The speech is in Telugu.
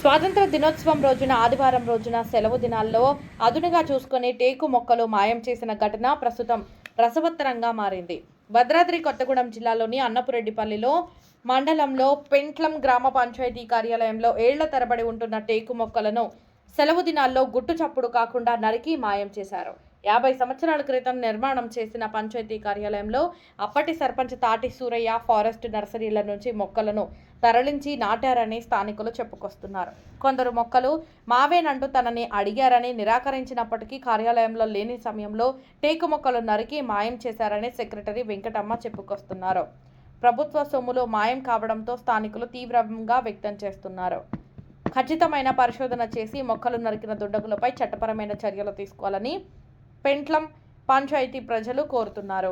స్వాతంత్ర దినోత్సవం రోజున ఆదివారం రోజున సెలవు దినాల్లో అదునుగా చూసుకుని టేకు మొక్కలు మాయం చేసిన ఘటన ప్రస్తుతం రసవత్తరంగా మారింది. భద్రాద్రి కొత్తగూడెం జిల్లాలోని అన్నపురెడ్డిపల్లిలో మండలంలో పెంట్లం గ్రామ పంచాయతీ కార్యాలయంలో ఏళ్ల తరబడి ఉంటున్న టేకు మొక్కలను సెలవు దినాల్లో గుట్టు చప్పుడు కాకుండా నరికి మాయం చేశారు. 50 సంవత్సరాల క్రితం నిర్మాణం చేసిన పంచాయతీ కార్యాలయంలో అప్పటి సర్పంచ్ తాటి సూరయ్య ఫారెస్ట్ నర్సరీల నుంచి మొక్కలను తరలించి నాటారని స్థానికులు చెప్పుకొస్తున్నారు. కొందరు మొక్కలు మావేనంటూ తనని అడిగారని నిరాకరించినప్పటికీ కార్యాలయంలో లేని సమయంలో టేకు మొక్కలు నరికి మాయం చేశారని సెక్రటరీ వెంకటమ్మ చెప్పుకొస్తున్నారు. ప్రభుత్వ సొమ్ములు మాయం కావడంతో స్థానికులు తీవ్రంగా వ్యక్తం చేస్తున్నారు. ఖచ్చితమైన పరిశోధన చేసి మొక్కలు నరికిన దుండగులపై చట్టపరమైన చర్యలు తీసుకోవాలని పెంట్లం పంచాయతీ ప్రజలు కోరుతున్నారు.